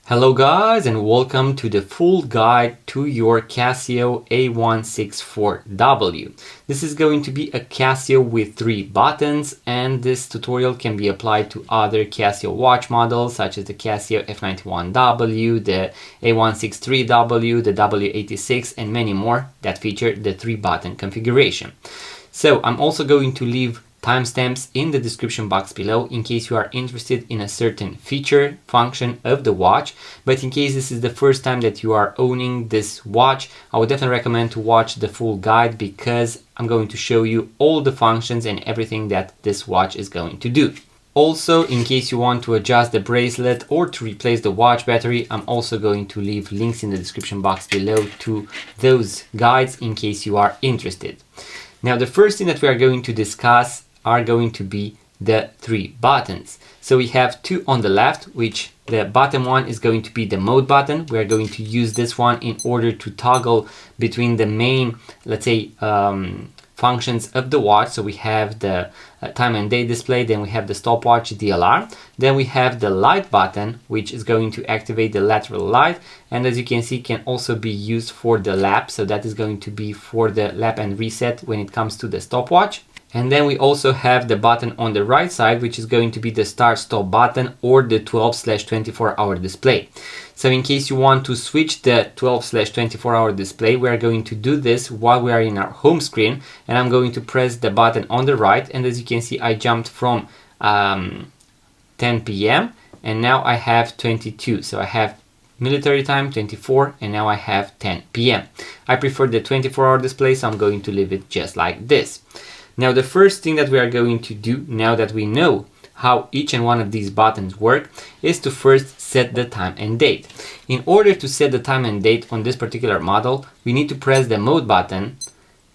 Hello guys, and welcome to the full guide to your Casio A164W. This is going to be a Casio with 3 buttons, and this tutorial can be applied to other Casio watch models such as the Casio F91W, the A163W, the W86 and many more that feature the 3-button configuration. So I'm also going to leave timestamps in the description box below in case you are interested in a certain feature, function of the watch. But in case this is the first time that you are owning this watch, I would definitely recommend to watch the full guide because I'm going to show you all the functions and everything that this watch is going to do. Also, in case you want to adjust the bracelet or to replace the watch battery, I'm also going to leave links in the description box below to those guides in case you are interested. Now, the first thing that we are going to discuss are going to be the 3 buttons. So we have 2 on the left, which the bottom one is going to be the mode button. We are going to use this one in order to toggle between the main, let's say, functions of the watch. So we have the time and date display, then we have the stopwatch, the alarm, then we have the light button, which is going to activate the lateral light, and as you can see can also be used for the lap, so that is going to be for the lap and reset when it comes to the stopwatch. And then we also have the button on the right side, which is going to be the start stop button or the 12/24 hour display. So in case you want to switch the 12/24 hour display, we are going to do this while we are in our home screen, and I'm going to press the button on the right, and as you can see I jumped from 10 p.m. and now I have 22, so I have military time 24 and now I have 10 p.m. I prefer the 24-hour display, so I'm going to leave it just like this. Now, the first thing that we are going to do now that we know how each and one of these buttons work is to first set the time and date. In order to set the time and date on this particular model, we need to press the mode button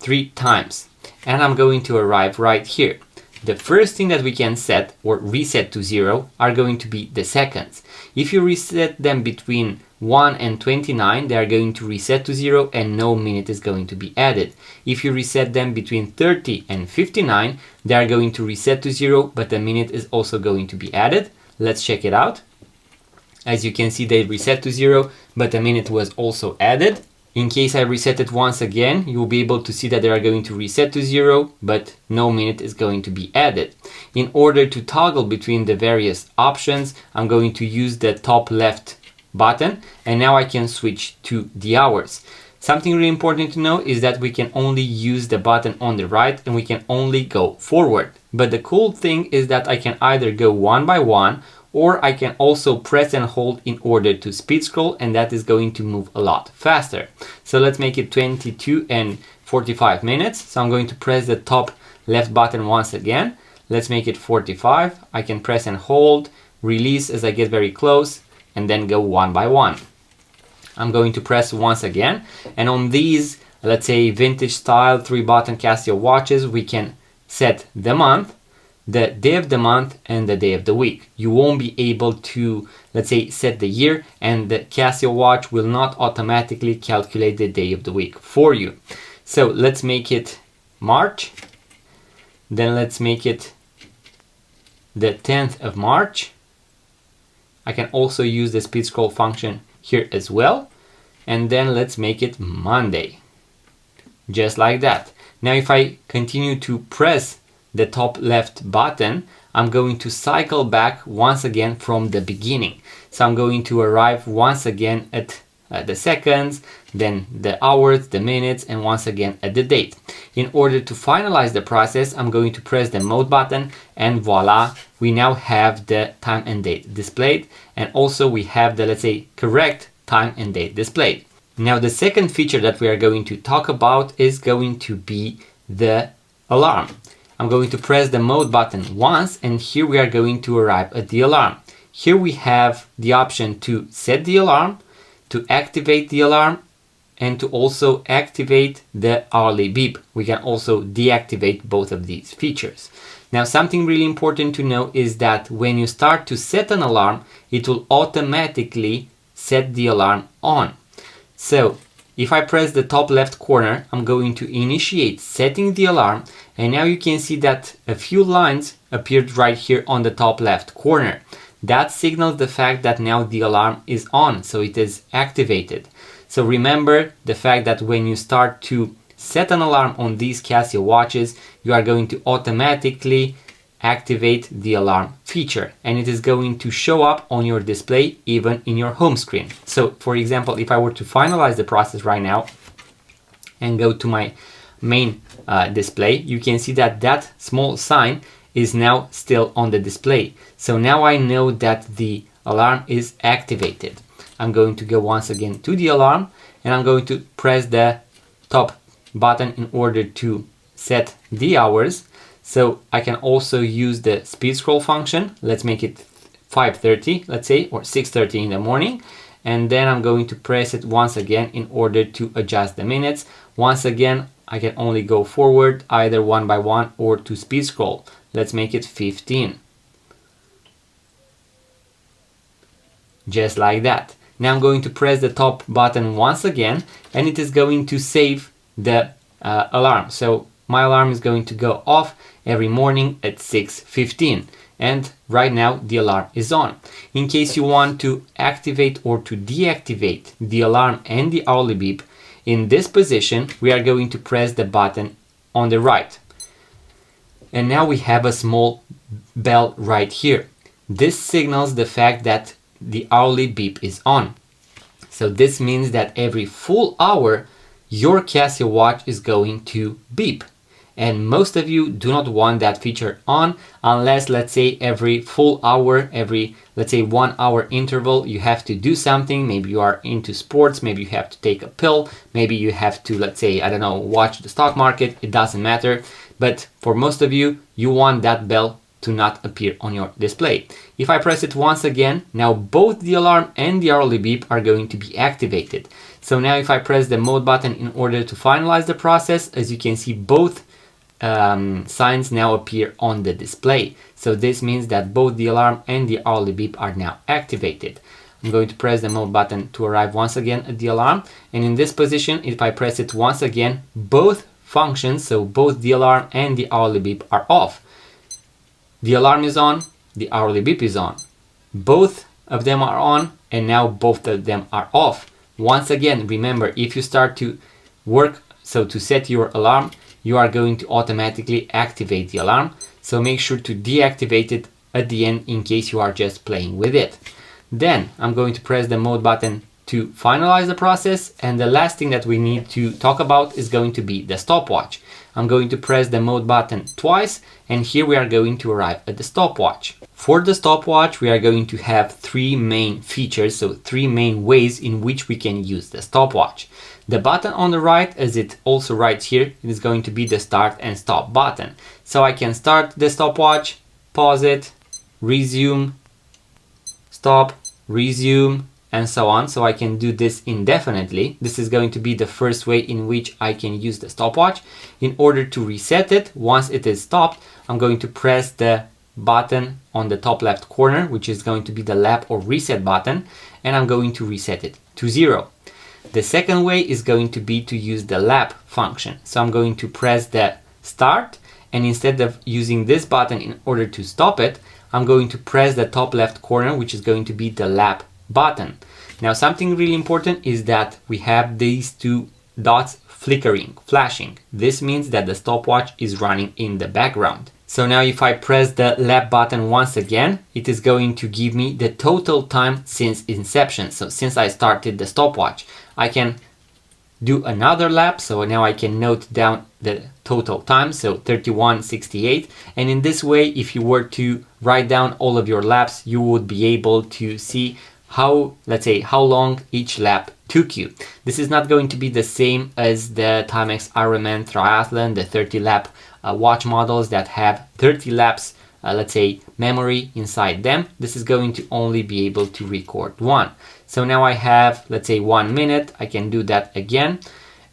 3 times, and I'm going to arrive right here. The first thing that we can set or reset to 0 are going to be the seconds. If you reset them between 1 and 29, they are going to reset to 0 and no minute is going to be added. If you reset them between 30 and 59, they are going to reset to 0, but a minute is also going to be added. Let's check it out. As you can see, they reset to 0, but a minute was also added. In case I reset it once again, you will be able to see that they are going to reset to 0, but no minute is going to be added. In order to toggle between the various options, I'm going to use the top left button, and now I can switch to the hours. Something really important to know is that we can only use the button on the right and we can only go forward. But the cool thing is that I can either go one by one, or I can also press and hold in order to speed scroll, and that is going to move a lot faster. So let's make it 22 and 45 minutes. So I'm going to press the top left button once again. Let's make it 45. I can press and hold, release as I get very close, and then go one by one. I'm going to press once again, and on these, let's say, vintage style 3-button Casio watches, we can set the month, the day of the month, and the day of the week. You won't be able to, let's say, set the year, and the Casio watch will not automatically calculate the day of the week for you. So let's make it March, then let's make it the 10th of March. I can also use the speed scroll function here as well, and then let's make it Monday, just like that. Now if I continue to press the top left button, I'm going to cycle back once again from the beginning. So I'm going to arrive once again at the seconds, then the hours, the minutes, and once again at the date. In order to finalize the process, I'm going to press the mode button, and voila, we now have the time and date displayed, and also we have the, let's say, correct time and date displayed. Now the second feature that we are going to talk about is going to be the alarm. I'm going to press the mode button once, and here we are going to arrive at the alarm. Here we have the option to set the alarm, to activate the alarm, and to also activate the hourly beep. We can also deactivate both of these features. Now, something really important to know is that when you start to set an alarm, it will automatically set the alarm on. So if I press the top left corner, I'm going to initiate setting the alarm, and now you can see that a few lines appeared right here on the top left corner. that signals the fact that now the alarm is on, so it is activated. So remember the fact that when you start to set an alarm on these Casio watches, you are going to automatically activate the alarm feature, and it is going to show up on your display even in your home screen. So for example, if I were to finalize the process right now and go to my main display, you can see that that small sign is now still on the display. So now I know that the alarm is activated. I'm going to go once again to the alarm, and I'm going to press the top button in order to set the hours. So I can also use the speed scroll function. Let's make it 5:30, let's say, or 6:30 in the morning. And then I'm going to press it once again in order to adjust the minutes. Once again, I can only go forward either one by one or to speed scroll. Let's make it 15. Just like that. Now I'm going to press the top button once again, and it is going to save the alarm. So my alarm is going to go off every morning at 6:15, and right now the alarm is on. In case you want to activate or to deactivate the alarm and the hourly beep, in this position we are going to press the button on the right. And now we have a small bell right here. This signals the fact that the hourly beep is on. So this means that every full hour your Casio watch is going to beep. And most of you do not want that feature on unless, let's say, every full hour, every, let's say, 1 hour interval, you have to do something. Maybe you are into sports, maybe you have to take a pill, maybe you have to, let's say, I don't know, watch the stock market. It doesn't matter. But for most of you, you want that bell to not appear on your display. If I press it once again, now both the alarm and the hourly beep are going to be activated. So now if I press the mode button in order to finalize the process, as you can see, both signs now appear on the display. So this means that both the alarm and the hourly beep are now activated. I'm going to press the mode button to arrive once again at the alarm, and in this position, if I press it once again, both functions, so both the alarm and the hourly beep, are off. The alarm is on, the hourly beep is on. Both of them are on, and now both of them are off. Once again, remember, if you start to work, so to set your alarm, you are going to automatically activate the alarm. So make sure to deactivate it at the end in case you are just playing with it. Then I'm going to press the mode button to finalize the process, and the last thing that we need to talk about is going to be the stopwatch. I'm going to press the mode button twice, and here we are going to arrive at the stopwatch. For the stopwatch, we are going to have 3 main features, so 3 main ways in which we can use the stopwatch. The button on the right, as it also writes here, it is going to be the start and stop button. So I can start the stopwatch, pause it, resume, stop, resume, and so on. So I can do this indefinitely. This is going to be the first way in which I can use the stopwatch. In order to reset it, once it is stopped, I'm going to press the button on the top left corner, which is going to be the lap or reset button, and I'm going to reset it to 0. The second way is going to be to use the lap function. So I'm going to press the start, and instead of using this button in order to stop it, I'm going to press the top left corner, which is going to be the lap button. Now something really important is that we have these 2 dots flickering, flashing. This means that the stopwatch is running in the background. So now if I press the lap button once again, it is going to give me the total time since inception. So since I started the stopwatch, I can do another lap. So now I can note down the total time, so 31:68. And in this way, if you were to write down all of your laps, you would be able to see how, let's say, how long each lap took you. This is not going to be the same as the Timex Ironman Triathlon, the 30 lap watch models that have 30 laps, let's say, memory inside them. This is going to only be able to record 1. So now I have, let's say, 1 minute. I can do that again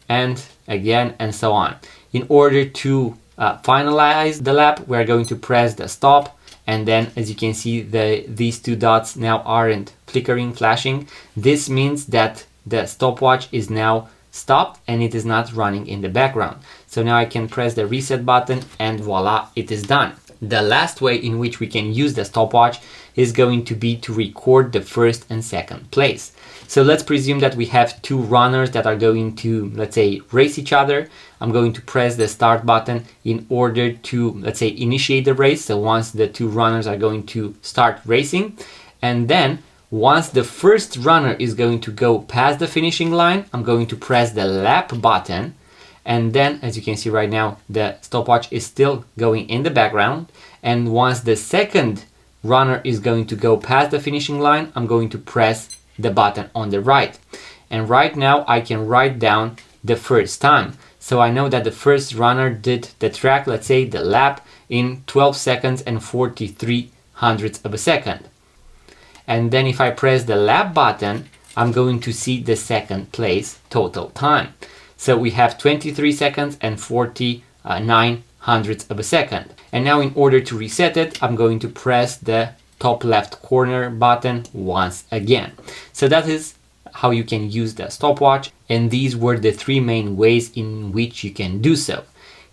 and again and so on. In order to finalize the lap, we're going to press the stop, and then as you can see, these 2 dots now aren't flickering, flashing. This means that the stopwatch is now stopped and it is not running in the background. So now I can press the reset button, and voila, it is done. The last way in which we can use the stopwatch is going to be to record the first and second place. So let's presume that we have two runners that are going to, let's say, race each other. I'm going to press the start button in order to, let's say, initiate the race. So once the two runners are going to start racing, and then once the first runner is going to go past the finishing line, I'm going to press the lap button. And then, as you can see right now, the stopwatch is still going in the background. And once the second runner is going to go past the finishing line, I'm going to press the button on the right. And right now I can write down the first time. So I know that the first runner did the track, let's say the lap, in 12 seconds and 43 hundredths of a second. And then if I press the lap button, I'm going to see the second place total time. So we have 23 seconds and 49 hundredths of a second. And now in order to reset it, I'm going to press the top left corner button once again. So that is how you can use the stopwatch, and these were the three main ways in which you can do so.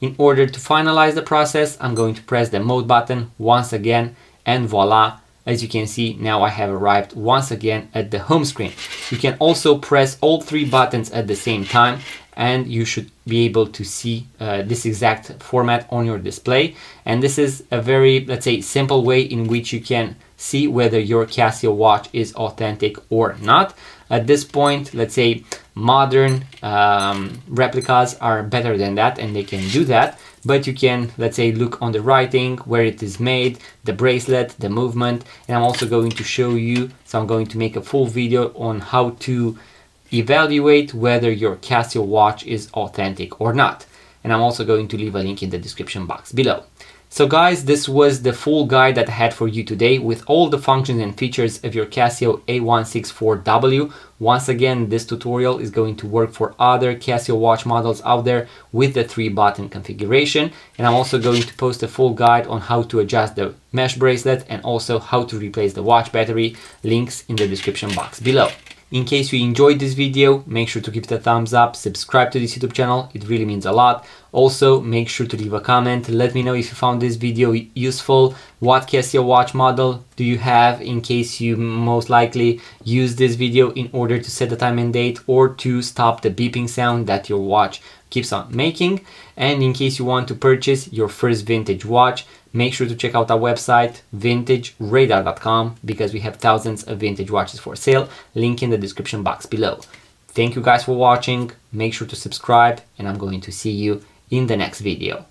In order to finalize the process, I'm going to press the mode button once again, and voila, as you can see, now I have arrived once again at the home screen. You can also press all three buttons at the same time, and you should be able to see this exact format on your display. And this is a very, let's say, simple way in which you can see whether your Casio watch is authentic or not. At this point, let's say modern replicas are better than that, and they can do that. But you can, let's say, look on the writing, where it is made, the bracelet, the movement, and I'm also going to show you, so I'm going to make a full video on how to evaluate whether your Casio watch is authentic or not. And I'm also going to leave a link in the description box below. So guys, this was the full guide that I had for you today with all the functions and features of your Casio A164W. Once again, this tutorial is going to work for other Casio watch models out there with the 3-button configuration. And I'm also going to post a full guide on how to adjust the mesh bracelet and also how to replace the watch battery. Links in the description box below. In case you enjoyed this video, make sure to give it a thumbs up, subscribe to this YouTube channel, it really means a lot. Also, make sure to leave a comment, let me know if you found this video useful, what Casio watch model do you have, in case you most likely use this video in order to set the time and date or to stop the beeping sound that your watch keeps on making. And in case you want to purchase your first vintage watch, make sure to check out our website vintageradar.com, because we have thousands of vintage watches for sale. Link in the description box below. Thank you guys for watching, make sure to subscribe, and I'm going to see you in the next video.